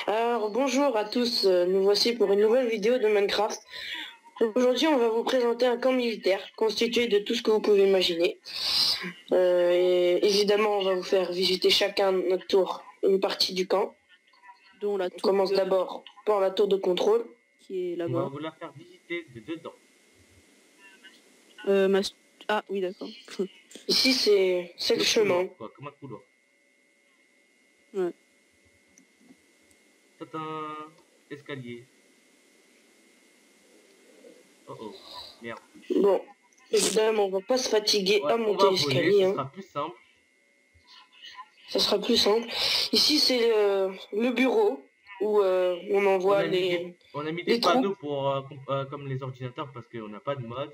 Alors bonjour à tous, nous voici pour une nouvelle vidéo de Minecraft. Aujourd'hui on va vous présenter un camp militaire constitué de tout ce que vous pouvez imaginer. Et évidemment on va vous faire visiter chacun notre tour une partie du camp. Dont la On tour commence d'abord par la tour de contrôle. qui est On va là-bas. vous la faire visiter de dedans. Ah oui d'accord. Ici c'est le chemin. Quoi, comme un couloir. Ouais. C'est un escalier. Oh oh, merde. Bon, évidemment on va pas se fatiguer Ouais, à on monter va l'escalier. voler, ce Hein. sera plus simple. Ça sera plus simple. Ici c'est le bureau où on envoie On a mis les des panneaux troupes. pour comme les ordinateurs parce qu'on n'a pas de mode.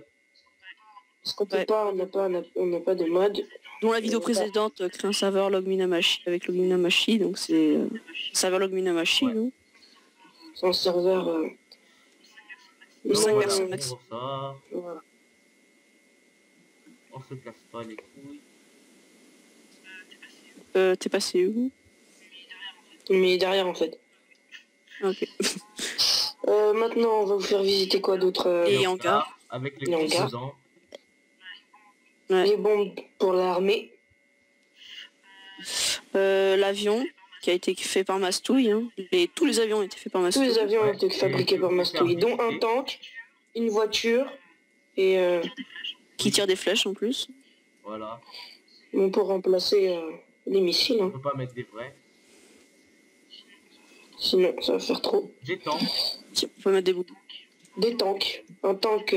Parce qu'on peut pas, on n'a pas de mode. Dont la vidéo précédente crée un serveur Logminamachi avec Logminamachi, donc c'est serveur Logminamachi, Ouais. non? C'est un serveur... De 5 Voilà, personnes on max. ressort, Voilà. on se casse pas les couilles. T'es passé où? Mais derrière en fait. Ok. Maintenant on va vous faire visiter quoi d'autre Et hangar. Avec les Les bombes hangars. dedans. Ouais. Les bombes pour l'armée. L'avion qui a été fait par Mastouille, hein. Tous les avions ont été faits par Tous Mastouille. les avions ont Ouais. été fabriqués Et par je vais Mastouille, faire dont un visiter. tank, une voiture et Qui tire des flèches en plus. Voilà. bon, pour remplacer les missiles. On Hein. peut pas mettre des vrais. Sinon ça va faire trop. Des tanks. Tiens, on peut mettre des bouts. Des tanks. Un tank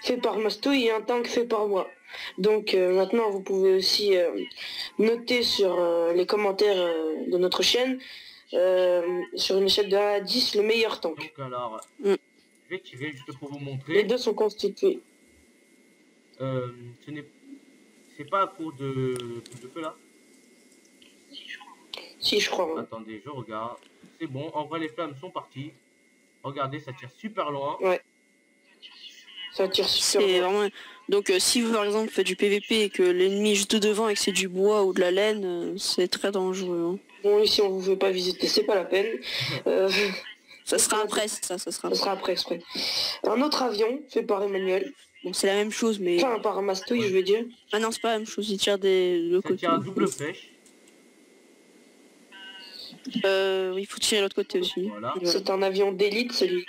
fait par Mastouille et un tank fait par moi. Donc maintenant vous pouvez aussi noter sur les commentaires de notre chaîne sur une échelle de 1 à 10 le meilleur tank. Donc alors, Mm. je vais tirer juste pour vous Les montrer. deux sont constitués. C'est pas à court de feu là. Si je crois. Hein. Attendez, je regarde. C'est bon, en vrai les flammes sont parties. Regardez, ça tire super loin. Ouais. Ça tire super C'est loin. vraiment... Donc si vous par exemple faites du PVP et que l'ennemi est juste devant et que c'est du bois ou de la laine, c'est très dangereux. Hein. Bon ici on vous fait pas visiter, c'est pas la peine. Ça sera après ça sera. Ça sera après exprès. Un autre avion fait par Emmanuel. Bon c'est la même chose mais... Enfin par Mastouille je veux dire. Ah non c'est pas la même chose, il tire de l'autre Ça côté. tire à double flèche. Il faut tirer de l'autre côté aussi. Voilà. C'est un avion d'élite celui.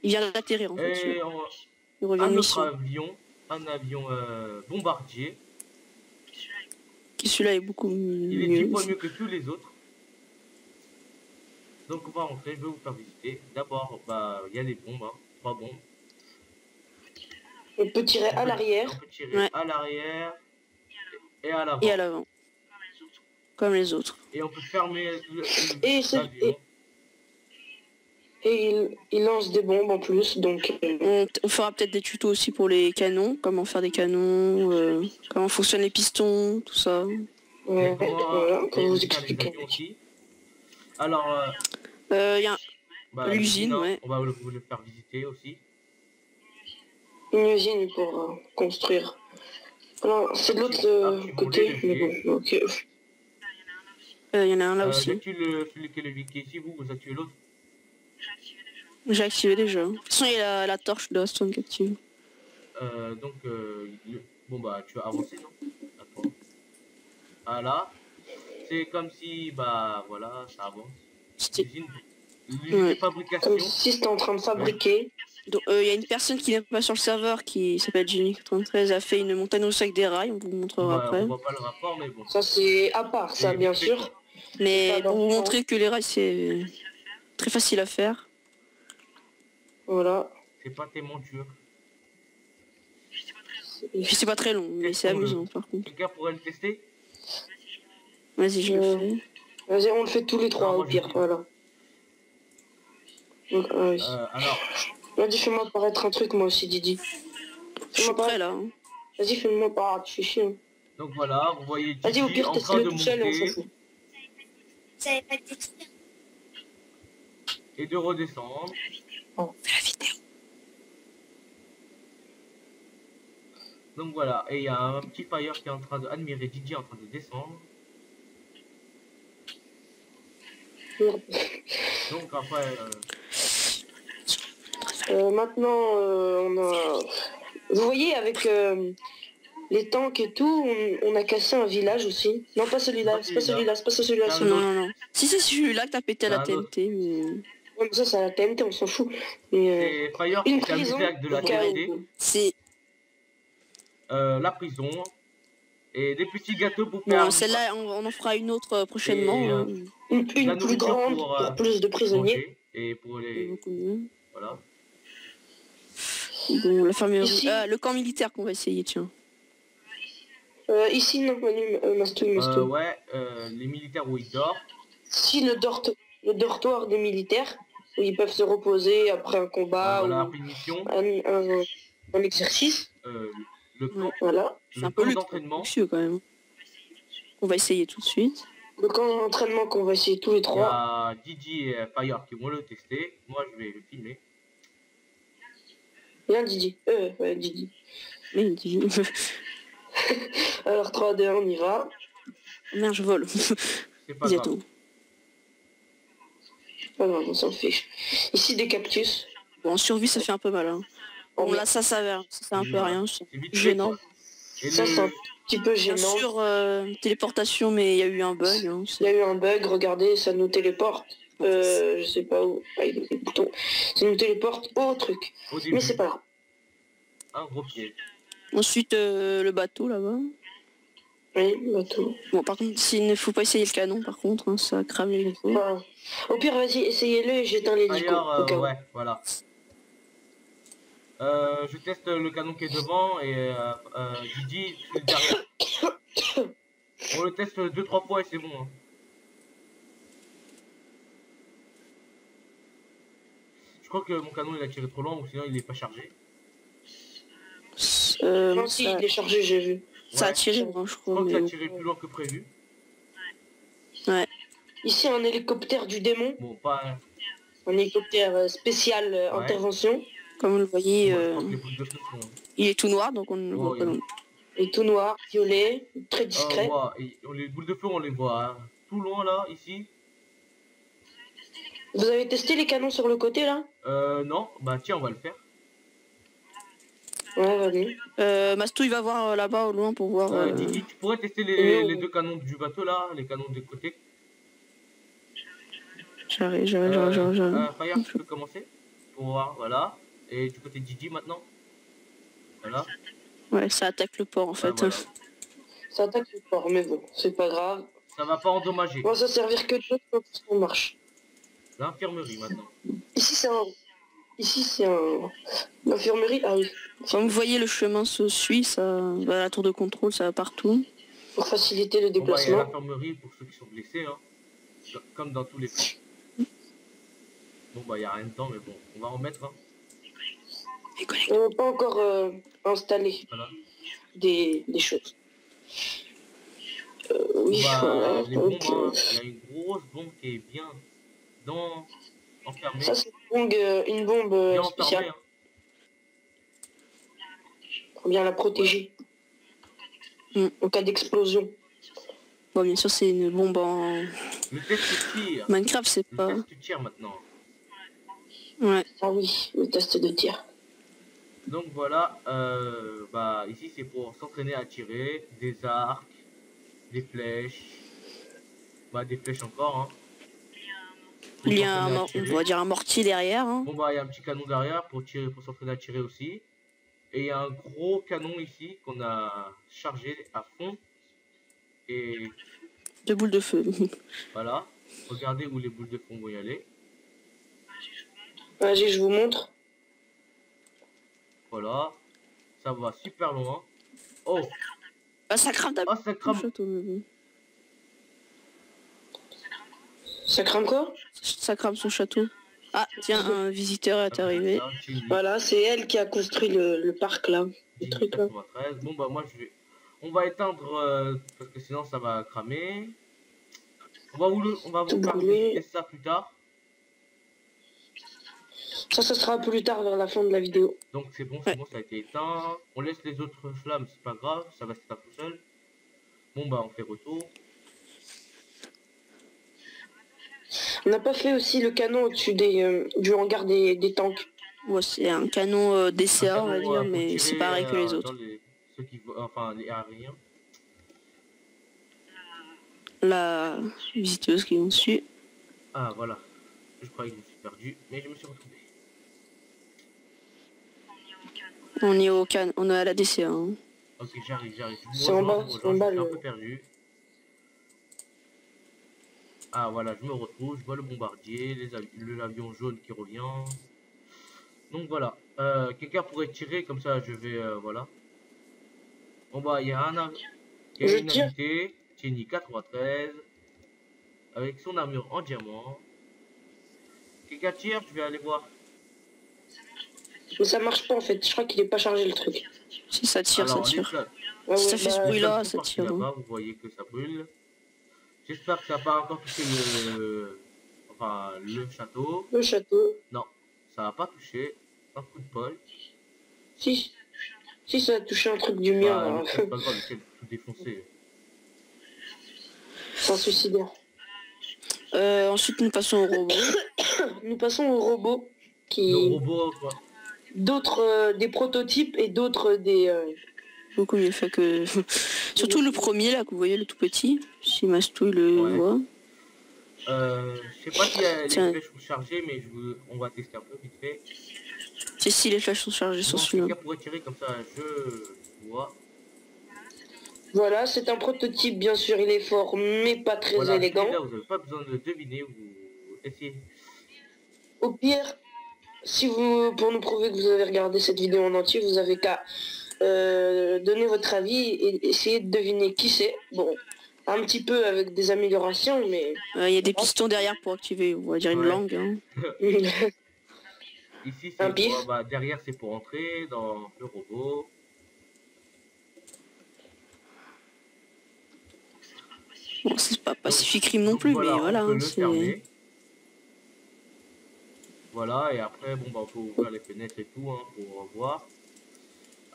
Il vient d'atterrir en fait. Et Il revient un de autre mission. avion, un avion bombardier. Qui celui-là est beaucoup Il est mieux. 10 fois mieux que tous les autres. Donc on va rentrer, je vais vous faire visiter. D'abord, bah il y a les bombes, hein, 3 bombes. On peut tirer à l'arrière. On peut tirer Ouais. à l'arrière et à l'avant. Et à l'avant. Comme les autres. Et on peut fermer Et l'avion. il lance des bombes en plus, donc On fera peut-être des tutos aussi pour les canons, comment faire des canons, comment fonctionnent les pistons, tout ça. ouais, Et voilà, pour vous faire les expliquer. avions aussi. Alors, Il y a bah, l'usine, hein, ouais. on va vous le faire visiter aussi. Une usine pour construire. Alors, c'est de l'autre côté, mais bon, ok. il y en a un là aussi. J'ai tué celui qui est le wiki ici, vous avez tué l'autre. J'ai activé déjà. De toute façon, il y a la torche de Stone qui est active. Bon bah tu vas avancer non? Attends. Voilà. C'est comme si bah voilà ça avance. L'usine de fabrication. Comme si c'était en train de fabriquer. Donc, il y a une personne qui n'est pas sur le serveur qui s'appelle Jenny93 a fait une montagne russe avec des rails, on vous montrera après. On voit pas le rapport mais bon. Ça c'est à part ça, bien sûr. Mais pas pour vous dans le montrer que les rails c'est très facile à faire. Voilà. C'est pas tellement dur. Puis c'est pas très long, mais c'est amusant par contre. Quelqu'un pourrait le tester? Vas-y, je le fais. Vas-y, on le fait tous les trois Non, au moi, pire, je dis. voilà. Donc, oui. Alors, Vas-y, fais-moi paraître un truc moi aussi, Didi. Je suis prêt là. Hein. Vas-y, fais-moi paraître, tu fais chier. Hein. donc voilà, vous voyez Vas-y, au Gigi pire, en train teste-le de tout seul et on monter s'en fout. Ça n'avait pas de texture. et de redescendre. Fais la vidéo. Donc voilà, et il y a un petit fire qui est en train d'admirer Gigi en train de descendre. Merde. Donc après, Maintenant, on a... Vous voyez, avec les tanks et tout, on a cassé un village aussi. Non, pas celui-là, c'est pas celui-là, c'est pas celui-là. Ah, Non, non, non. Si, c'est celui-là que t'as pété la Ah, non. TNT, mais... Ouais, mais ça, c'est la TNT, on s'en fout. Mais, c'est Fire une qui s'est amusé prison, avec de la au cas TNT, où. C'est... la prison, et des petits gâteaux pour faire... Bon, celle-là, on en fera une autre prochainement. Et, hein. Une la plus nourriture grande pour, pour plus de prisonniers. manger, et pour C'est les... beaucoup mieux. Voilà. Bon, la fermerie... Ici. Ah, le camp militaire qu'on va essayer, tiens. Ici, non, Manu, Mastou. Ouais, les militaires où ils dorment. Si le dortoir des militaires, où ils peuvent se reposer après un combat Voilà, ou après une mission. un exercice. Le camp, Voilà. C'est un le peu camp luxe, d'entraînement. luxueux, quand même. On va essayer tout de suite. Le camp d'entraînement qu'on va essayer tous les Il y trois. a Didi et Fire qui vont le tester. Moi, je vais le filmer. Bien Didi. Ouais, Didi. Mais il dit... Alors 3, 2, 1, on y va. Merde, je vole. C'est pas grave. Bientôt. Pas grave, on s'en fiche. Ici, des cactus. Bon, en survie, ça fait un peu mal. Hein. Bon, là, ça s'avère. C'est un peu rien. C'est C'est vite fait, gênant. quoi. Et Ça, c'est un petit peu Bien gênant. sûr, téléportation, mais il y a eu un bug. Hein, Il y a eu un bug, regardez, ça nous téléporte. Je sais pas où. Ah, il y a des boutons. Ça nous téléporte au truc. au début, Mais c'est pas grave. un gros pied. Ensuite, le bateau, là-bas. Oui, bateau. Bon, par contre, s'il ne faut pas essayer le canon, par contre, hein, ça crame les hélicos. Bah, au pire, vas-y, essayez-le et j'éteins l'hélico. D'ailleurs, au cas où. ouais, voilà. Je teste le canon qui est devant et Didi, tu es derrière. On le teste 2-3 fois et c'est bon. Hein. Je crois que mon canon il a tiré trop loin ou sinon il est pas chargé. Non, si, ça, il est chargé, j'ai vu. ça a Ouais. tiré, hein, je Je crois. crois que ça Mais... a tiré plus loin que prévu. Ouais. Ici, un hélicoptère du démon. Bon, pas... Un hélicoptère spécial intervention. Comme vous le voyez, Moi, je crois que les boules de feu sont... il est tout noir, donc on ne le Oh, voit pas. oui. Non. Et tout noir, violet, très discret. Les boules de feu, on les voit hein. Tout loin là, ici. Vous avez testé les canons sur le côté là? Non, bah tiens, on va le faire. Ouais, vas-y. Mastou, il va voir là-bas au loin pour voir... Didi, tu pourrais tester Oui. les deux canons du bateau là, les canons des côtés. J'arrive. Fire, tu peux commencer pour voir, voilà. Et du côté de Didi maintenant. Voilà. Ouais, ça attaque le port en fait. Voilà. Ça attaque le port, mais bon, c'est pas grave. Ça va pas endommager. On va s'en servir que de l'autre quand on marche. L'infirmerie maintenant. Ici, c'est un... Ici, c'est un... L'infirmerie, ah oui. Comme vous voyez, le chemin se suit, ça va à la tour de contrôle, ça va partout. Pour faciliter le Bon, bah, il y a déplacement. l'infirmerie pour ceux qui sont blessés, hein. Comme dans tous les cas. Bon bah il y a rien dedans mais bon, on va en mettre. Hein. On n'a pas encore installé Voilà. des choses. Oui, Bah, voilà. les Donc, bombes, hein. Il y a une grosse bombe qui est bien enfermée. ça, c'est une bombe Bien enfermée, spéciale hein. pour bien la protéger. En cas d'explosion. Bon, bien sûr, c'est une bombe en... Le test tir. Minecraft, c'est Le pas... test tir maintenant. Ouais. Ah oui, le test de tir. Donc voilà, bah ici c'est pour s'entraîner à tirer, des arcs, des flèches, bah des flèches encore. Hein. Pour Il y a s'entraîner à on tirer. va dire un mortier derrière. Hein. Bon bah il y a un petit canon derrière pour tirer, pour s'entraîner à tirer aussi. Et il y a un gros canon ici qu'on a chargé à fond. Et 2 boules de feu. voilà, regardez où les boules de fond vont y aller. Vas-y, je vous montre. Voilà, ça va super loin. Oh, Ah, ça crame ah ça crame. château. Ça crame quoi? Ça crame son château. Ah, tiens, un visiteur est arrivé. Voilà, c'est elle qui a construit le parc là. Le truc là. 93. Bon bah moi je vais... On va éteindre parce que sinon ça va cramer. On va vous parler de ça plus tard. Ça sera plus tard vers la fin de la vidéo. Donc c'est bon, ça a été éteint. On laisse les autres flammes, c'est pas grave, ça va s'éteindre tout seul. Bon bah on fait retour. On n'a pas fait aussi le canon au-dessus du hangar des tanks. Ouais, c'est un canon Un DCA, on va canon, dire, pour mais c'est tirer, pareil que les dans autres. ceux qui, enfin, les aériens. La visiteuse qui est dessus. Ah, voilà. Je croyais que je me suis perdu, mais je me suis retrouvé. On est au can, on est à la DCA. Hein. Ok, j'arrive. Je C'est me en bas, rejoins, c'est en je bas suis un le... peu perdu. Ah, voilà, je me retrouve, je vois le bombardier, l'avion jaune qui revient. Donc voilà, quelqu'un pourrait tirer, comme ça je vais, voilà. Bon bah, il y a Je une tire. invitée, Jenny 93, avec son armure en diamant. Quelqu'un tire, je vais aller voir. Mais ça marche pas en fait, je crois qu'il est pas chargé le truc. Si ça tire, ça Alors, tire. Ah Si ouais, ça fait ce bah, les flammes bruit-là, sont ça parties tire. Hein. là-bas, vous voyez que ça brûle. J'espère que ça n'a pas encore touché le château. le château. Non, ça n'a pas touché. Un coup de bol. Si ça a touché un truc du mien, Bah, là, c'est pas grave, c'est tout défoncé. c'est un suicidaire. Ensuite, nous passons au robot. Nous passons au robot Le qui... robot, quoi. D'autres des prototypes et d'autres des... Beaucoup mieux fait que... Surtout le premier, là, que vous voyez, le tout petit. Si Mastouille le Ouais. voit. Je sais pas si les Tiens. flèches sont chargées, mais on va tester un peu vite fait. Si les flèches sont chargées sur Bon, celui-là. quelqu'un pourrait tirer comme ça, je vois. Voilà, c'est un prototype, bien sûr, il est fort, mais pas très Voilà, élégant. là, vous n'avez pas besoin de deviner, vous essayez. Au pire, si vous, pour nous prouver que vous avez regardé cette vidéo en entier, vous avez qu'à donner votre avis et essayer de deviner qui c'est. Bon, un petit peu avec des améliorations, mais... Il y a des pistons derrière pour activer, on va dire, une Ouais. langue. Hein. Ici, Un c'est pif. derrière, c'est pour entrer dans le robot. Bon, c'est pas Pacific Rim non Donc, plus, voilà, mais voilà. on peut Hein, le c'est... fermer. Voilà, et après, bon, bah, on peut ouvrir les fenêtres et tout, hein, pour voir.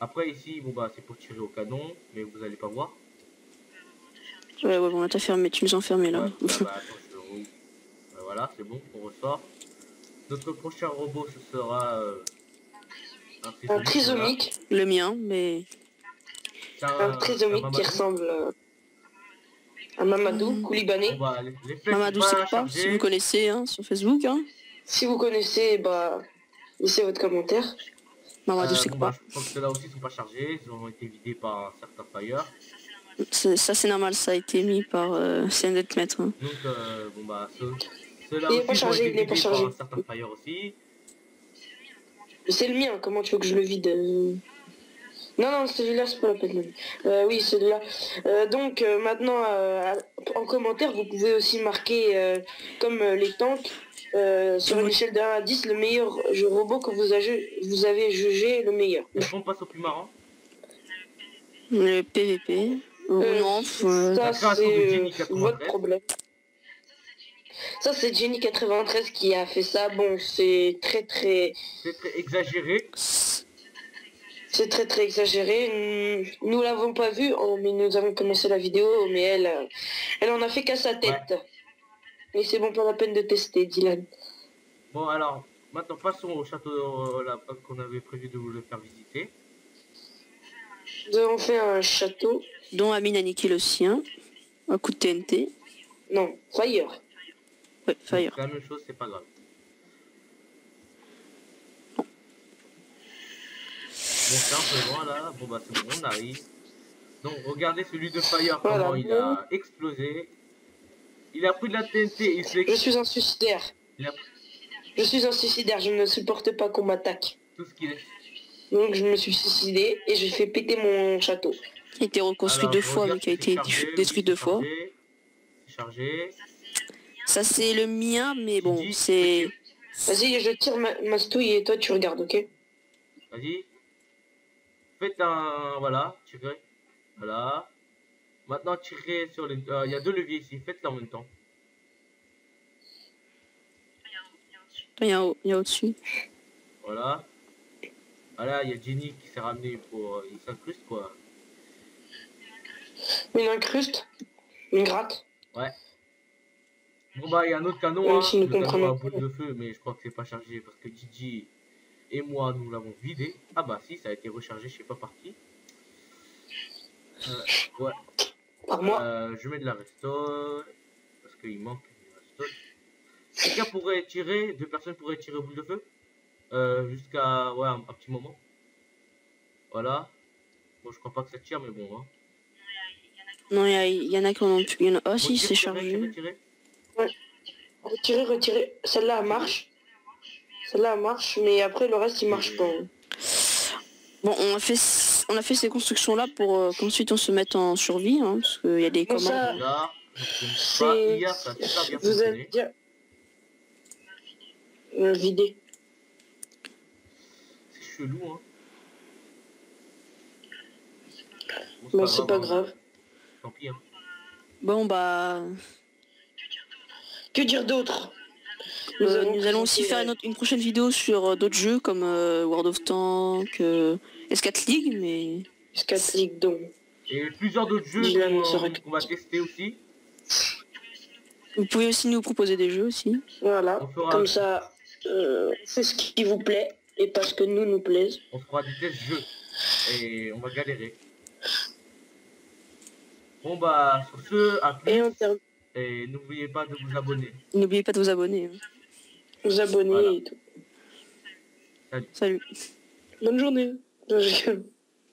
Après, ici, bon, bah, c'est pour tirer au canon, mais vous allez pas voir. Ouais, bon, là, t'as fermé, tu nous as enfermés, là. Ouais, bah, attends, je le rouvre. Voilà, c'est bon, on ressort. Notre prochain robot, ce sera un trisomique. Le mien, mais... Un trisomique qui ressemble à Mamadou Koulibaly. Bon, bah, les flèches Mamadou sont pas Sekpa, chargées. si vous connaissez, hein, sur Facebook. Hein. Si vous connaissez, bah, laissez votre commentaire. Mamadou Bon, Sekpa. bah, je pense que ceux-là aussi sont pas chargés, ils ont été vidés par un certain Fire. Ça, c'est normal, ça a été mis par CNDT Maître. Hein. Donc, bon, bah, ceux-là Il est aussi pas ont chargé, été il est pas vidés chargé. par un certain Fire aussi. C'est le mien, comment tu veux que je le vide Non, celui-là, c'est pas la peine. Oui, celui-là. Donc, maintenant, en commentaire, vous pouvez aussi marquer, comme les tanks, sur une échelle de 1 à 10, le meilleur jeu robot que vous avez jugé le meilleur. Est-ce qu'on passe au plus marrant? Le PVP. Non, Ça, La création de Jenny c'est 93. votre problème. Ça, c'est Jenny 93 qui a fait ça. Bon, c'est très exagéré. C'est très exagéré. Nous l'avons pas vu, mais nous avons commencé la vidéo, mais elle en a fait qu'à sa tête. Et c'est bon, pas la peine de tester, Dylan. Bon, alors, maintenant passons au château là, qu'on avait prévu de vous le faire visiter. Nous avons fait un château. Dont Amine a niqué le sien. Un coup de TNT. Non, Fire. Ouais, Fire. C'est la même chose, c'est pas grave. Bon, c'est un peu loin là. Bon, bah, c'est bon, on arrive. Donc, regardez celui de Fire, Voilà. comment il a explosé. Il a pris de la TNT, il s'est... Je suis un suicidaire. Je suis un suicidaire, je ne supporte pas qu'on m'attaque. Tout ce qu'il est. Donc je me suis suicidé et j'ai fait péter mon château. Il a été reconstruit Alors, deux je fois, regarde mais qui a si c'est été chargé, détruit oui, deux c'est fois. chargé. C'est chargé. Ça, c'est le mien, mais bon, Dis, c'est... Vas-y, je tire ma stouille et toi tu regardes, ok? Vas-y. Faites un... Voilà, tirez. Voilà. Maintenant, tirez sur les... Il y a deux leviers ici, faites-les en même temps. Il y a au-dessus. Voilà. Voilà, il y a Jenny qui s'est ramené pour... il s'incruste, quoi. Une incruste, une gratte. Ouais. Bon bah il y a un autre canon, Même hein, si nous le canon comprenons à boule de feu, mais je crois que c'est pas chargé parce que Gigi et moi nous l'avons vidé. Ah bah si, ça a été rechargé, je sais pas par qui. Ouais. Par moi. Je mets de la restore parce qu'il manque une restore. Quelqu'un pourrait tirer, 2 personnes pourraient tirer boule de feu jusqu'à ouais un petit moment. Voilà. Bon je crois pas que ça tire mais bon. Hein. Non, il y en a qui en ont plus. Ah Bon, si, tire, c'est tirer, chargé. tirer. Retirez, retirez. Celle-là, elle marche. Celle-là, elle marche, mais après, le reste, il marche pas. Bon, on a fait ces constructions-là pour qu'ensuite on se mette en survie, hein, parce qu'il y a des Bon, commandes. ça, Là, je ne sais c'est... pas, hier ça a super bien Vous allez fonctionné. dire... Vider. C'est chelou hein. Bon, c'est pas hein. grave. Tant pis hein. Bon, bah... Que dire d'autre? Nous allons aussi faire une prochaine vidéo sur d'autres jeux comme World of Tanks, S4 League, mais... S4 League, donc. Et plusieurs d'autres jeux qu'on va tester aussi. Vous pouvez aussi nous proposer des jeux aussi. Voilà, comme ça, c'est ce qui vous plaît et parce que nous plaise. On fera des tests jeux et on va galérer. Bon bah sur ce, à plus. Et n'oubliez pas de vous abonner. N'oubliez pas de vous abonner. Hein. Vous abonner voilà. et tout. Salut. Salut. Bonne journée.